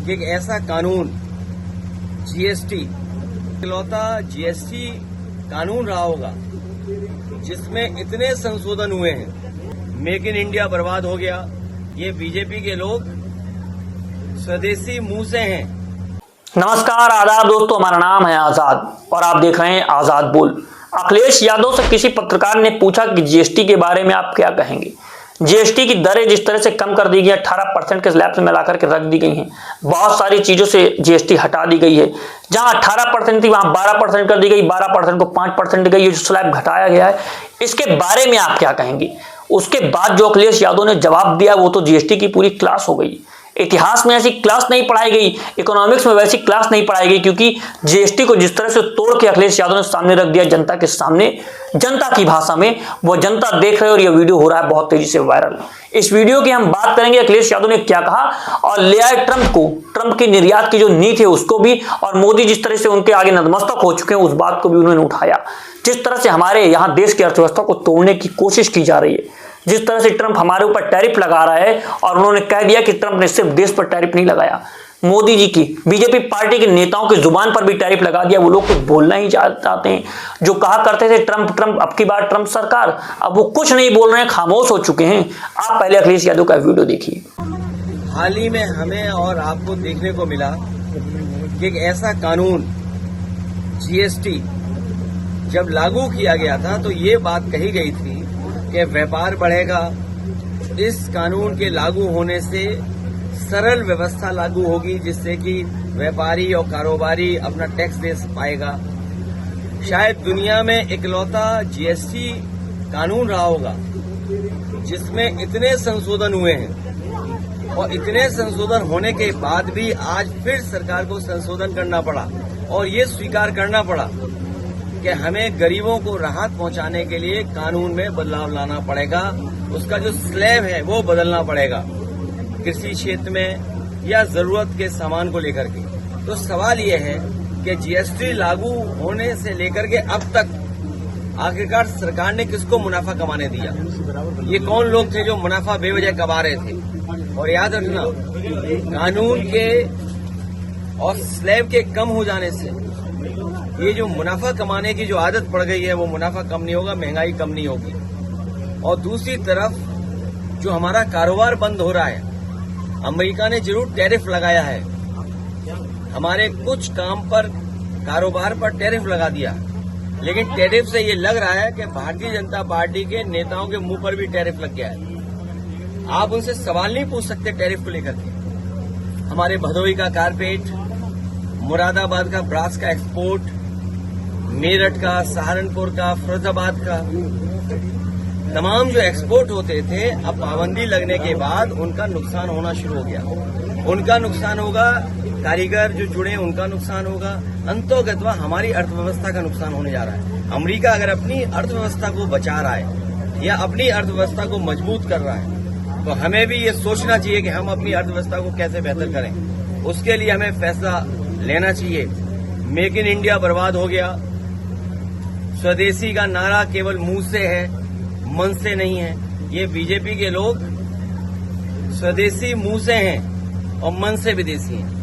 कि एक ऐसा कानून जीएसटी इकलौता जीएसटी कानून रहा होगा जिसमें इतने संशोधन हुए हैं। मेक इन इंडिया बर्बाद हो गया। ये बीजेपी के लोग स्वदेशी मुंह से हैं। नमस्कार, आदाब दोस्तों, हमारा नाम है आजाद और आप देख रहे हैं आजाद बोल। अखिलेश यादव से किसी पत्रकार ने पूछा कि जीएसटी के बारे में आप क्या कहेंगे। जीएसटी की दरें जिस तरह से कम कर दी गई, 18% के स्लैब से मिलाकर के रख दी गई हैं। बहुत सारी चीजों से जीएसटी हटा दी गई है। जहां 18% थी वहां 12% कर दी गई, 12% को 5% गई, ये जो स्लैब घटाया गया है, इसके बारे में आप क्या कहेंगे। उसके बाद जो अखिलेश यादव ने जवाब दिया वो तो जीएसटी की पूरी क्लास हो गई। इतिहास में ऐसी क्लास नहीं पढ़ाई गई, इकोनॉमिक्स में वैसी क्लास नहीं पढ़ाई गई, क्योंकि जीएसटी को जिस तरह से तोड़ के अखिलेश यादव ने सामने रख दिया जनता के सामने, जनता की भाषा में, वो जनता देख रहे और ये वीडियो हो रहा है बहुत तेजी से वायरल। इस वीडियो की हम बात करेंगे अखिलेश यादव ने क्या कहा और ले आए ट्रंप को, ट्रंप की निर्यात की जो नीति है उसको भी, और मोदी जिस तरह से उनके आगे नतमस्तक हो चुके हैं उस बात को भी उन्होंने उठाया। जिस तरह से हमारे यहाँ देश की अर्थव्यवस्था को तोड़ने की कोशिश की जा रही है, जिस तरह से ट्रंप हमारे ऊपर टैरिफ लगा रहा है, और उन्होंने कह दिया कि ट्रंप ने सिर्फ देश पर टैरिफ नहीं लगाया, मोदी जी की बीजेपी पार्टी के नेताओं की जुबान पर भी टैरिफ लगा दिया। वो लोग कुछ बोलना ही चाहते हैं। जो कहा करते थे ट्रंप ट्रंप अब की बार ट्रंप सरकार, अब वो कुछ नहीं बोल रहे हैं, खामोश हो चुके हैं। आप पहले अखिलेश यादव का वीडियो देखिए। हाल ही में हमें और आपको देखने को मिला कि एक ऐसा कानून जीएसटी जब लागू किया गया था तो ये बात कही गई थी कि व्यापार बढ़ेगा। इस कानून के लागू होने से सरल व्यवस्था लागू होगी जिससे कि व्यापारी और कारोबारी अपना टैक्स दे पाएगा। शायद दुनिया में इकलौता जीएसटी कानून रहा होगा जिसमें इतने संशोधन हुए हैं, और इतने संशोधन होने के बाद भी आज फिर सरकार को संशोधन करना पड़ा और ये स्वीकार करना पड़ा कि हमें गरीबों को राहत पहुंचाने के लिए कानून में बदलाव लाना पड़ेगा। उसका जो स्लैब है वो बदलना पड़ेगा कृषि क्षेत्र में या जरूरत के सामान को लेकर के। तो सवाल ये है कि जीएसटी लागू होने से लेकर के अब तक आखिरकार सरकार ने किसको मुनाफा कमाने दिया। ये कौन लोग थे जो मुनाफा बेवजह कमा रहे थे। और याद रखना, कानून के और स्लैब के कम हो जाने से ये जो मुनाफा कमाने की जो आदत पड़ गई है वो मुनाफा कम नहीं होगा, महंगाई कम नहीं होगी। और दूसरी तरफ जो हमारा कारोबार बंद हो रहा है, अमेरिका ने जरूर टैरिफ लगाया है, हमारे कुछ काम पर कारोबार पर टैरिफ लगा दिया, लेकिन टैरिफ से ये लग रहा है कि भारतीय जनता पार्टी के नेताओं के मुंह पर भी टैरिफ लग गया है। आप उनसे सवाल नहीं पूछ सकते टैरिफ को लेकर के। हमारे भदोही का कारपेट, मुरादाबाद का ब्रास का एक्सपोर्ट, मेरठ का, सहारनपुर का, फिरोजाबाद का, तमाम जो एक्सपोर्ट होते थे अब पाबंदी लगने के बाद उनका नुकसान होना शुरू हो गया। उनका नुकसान होगा, कारीगर जो जुड़े उनका नुकसान होगा, अंतोगत्वा हमारी अर्थव्यवस्था का नुकसान होने जा रहा है। अमेरिका अगर अपनी अर्थव्यवस्था को बचा रहा है या अपनी अर्थव्यवस्था को मजबूत कर रहा है तो हमें भी ये सोचना चाहिए कि हम अपनी अर्थव्यवस्था को कैसे बेहतर करें। उसके लिए हमें फैसला लेना चाहिए। मेक इन इंडिया बर्बाद हो गया। स्वदेशी का नारा केवल मुंह से है, मन से नहीं है। ये बीजेपी के लोग स्वदेशी मुंह से हैं और मन से विदेशी हैं।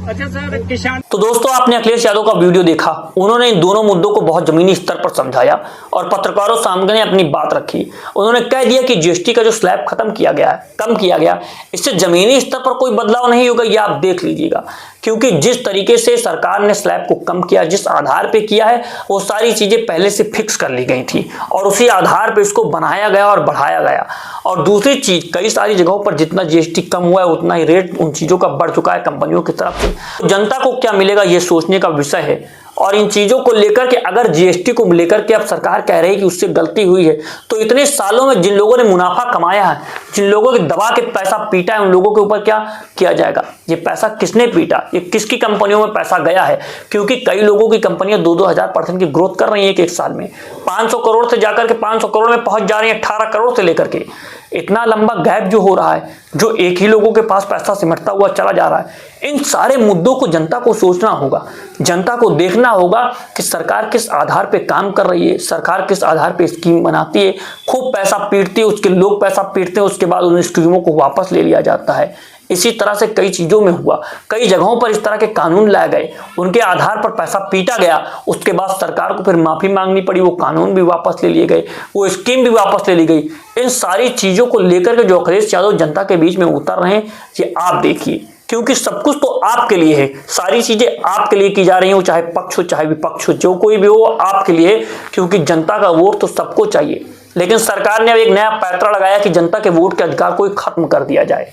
अच्छा सर, किसान तो दोस्तों, आपने अखिलेश यादव का वीडियो देखा। उन्होंने इन दोनों मुद्दों को बहुत जमीनी स्तर पर समझाया और पत्रकारों सामने अपनी बात रखी। उन्होंने कह दिया कि जीएसटी का जो स्लैब खत्म किया गया है, कम किया गया, इससे जमीनी स्तर पर कोई बदलाव नहीं होगा, ये आप देख लीजिएगा। क्योंकि जिस तरीके से सरकार ने स्लैब को कम किया, जिस आधार पे किया है, वो सारी चीजें पहले से फिक्स कर ली गई थी और उसी आधार पे इसको बनाया गया और बढ़ाया गया। और दूसरी चीज, कई सारी जगहों पर जितना जीएसटी कम हुआ है उतना ही रेट उन चीजों का बढ़ चुका है कंपनियों की तरफ से। जनता को क्या मिलेगा ये सोचने का विषय है। और इन चीजों को लेकर के, अगर जीएसटी को लेकर के अब सरकार कह रही है कि उससे गलती हुई है, तो इतने सालों में जिन लोगों ने मुनाफा कमाया है, जिन लोगों के दबा के पैसा पीटा है, उन लोगों के ऊपर क्या किया जाएगा। ये पैसा किसने पीटा, ये किसकी कंपनियों में पैसा गया है। क्योंकि कई लोगों की कंपनियां 2-2,000% की ग्रोथ कर रही है एक साल में, 500 करोड़ से जाकर के 500 करोड़ में पहुंच जा रही है, 18 करोड़ से लेकर के। इतना लंबा गैप जो हो रहा है, जो एक ही लोगों के पास पैसा सिमटता हुआ चला जा रहा है, इन सारे मुद्दों को जनता को सोचना होगा, जनता को देखना होगा कि सरकार किस आधार पे काम कर रही है, सरकार किस आधार पे स्कीम बनाती है, खूब पैसा पीटती है, उसके लोग पैसा पीटते हैं, उसके बाद उन स्कीमों को वापस ले लिया जाता है। इसी तरह से कई चीजों में हुआ, कई जगहों पर इस तरह के कानून लाए गए, उनके आधार पर पैसा पीटा गया, उसके बाद सरकार को फिर माफी मांगनी पड़ी, वो कानून भी वापस ले लिए गए, वो स्कीम भी वापस ले ली गई। इन सारी चीजों को लेकर के जो अखिलेश यादव जनता के बीच में उतर रहे हैं, ये आप देखिए, क्योंकि सब कुछ तो आपके लिए है, सारी चीजें आपके लिए की जा रही हो, चाहे पक्ष हो चाहे विपक्ष हो, जो कोई भी हो आपके लिए, क्योंकि जनता का वोट तो सबको चाहिए। लेकिन सरकार ने अब एक नया पैंतरा लगाया कि जनता के वोट के अधिकार को खत्म कर दिया जाए।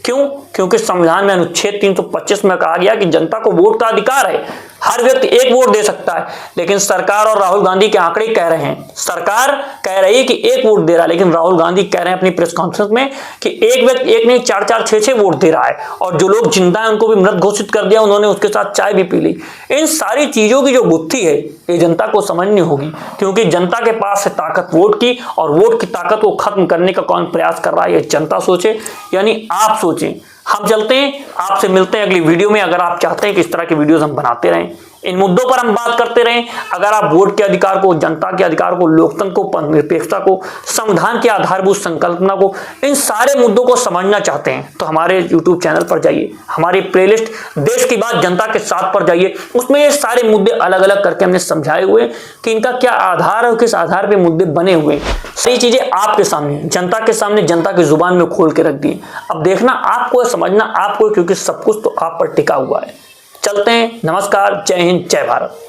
क्यों? क्योंकि संविधान में अनुच्छेद 325 में कहा गया कि जनता को वोट का अधिकार है, हर व्यक्ति एक वोट दे सकता है। लेकिन सरकार और राहुल गांधी के आंकड़े कह रहे हैं, सरकार कह रही है कि एक वोट दे रहा है, लेकिन राहुल गांधी कह रहे हैं अपनी प्रेस कॉन्फ्रेंस में कि एक व्यक्ति एक नहीं 4-4, 6-6 वोट दे रहा है, और जो लोग जिंदा हैं उनको भी मृत घोषित कर दिया, उन्होंने उसके साथ चाय भी पी ली। इन सारी चीजों की जो गुत्थी है ये जनता को समझनी होगी, क्योंकि जनता के पास है ताकत वोट की, और वोट की ताकत को खत्म करने का कौन प्रयास कर रहा है ये जनता सोचे, यानी आप सोचें। हम चलते हैं, आपसे मिलते हैं अगली वीडियो में। अगर आप चाहते हैं कि इस तरह की वीडियोस हम बनाते रहें, इन मुद्दों पर हम बात करते रहें, अगर आप वोट के अधिकार को, जनता के अधिकार को, लोकतंत्र को, निरपेक्षता को, संविधान की आधारभूत संकल्पना को, इन सारे मुद्दों को समझना चाहते हैं, तो हमारे YouTube चैनल पर जाइए, हमारी प्लेलिस्ट देश की बात जनता के साथ पर जाइए, उसमें ये सारे मुद्दे अलग अलग करके हमने समझाए हुए कि इनका क्या आधार है और किस आधार पर मुद्दे बने हुए। सही चीजें आपके सामने, जनता के सामने, जनता की जुबान में खोल के रख दी। अब देखना आपको, समझना आपको, क्योंकि सब कुछ तो आप पर टिका हुआ है। चलते हैं, नमस्कार, जय हिंद, जय भारत।